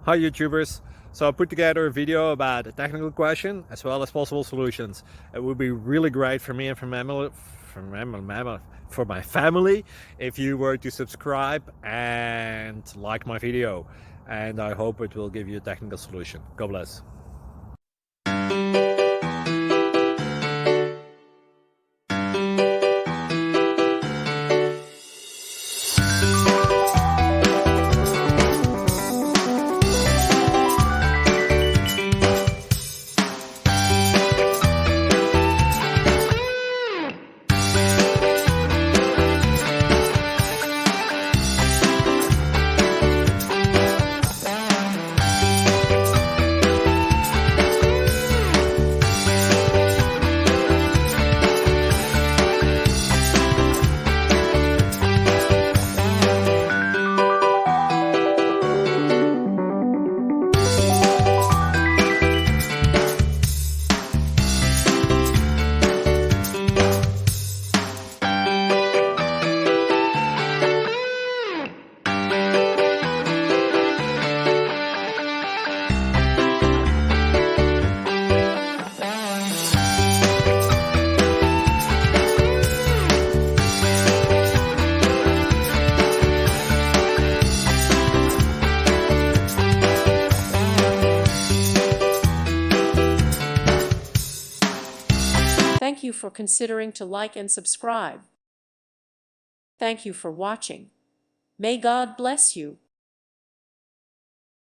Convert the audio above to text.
Hi YouTubers! So I put together a video about a technical question as well as possible solutions. It would be really great for me and for my family if you were to subscribe and like my video, and I hope it will give you a technical solution. God bless. Thank you for considering to like and subscribe. Thank you for watching. May God bless you.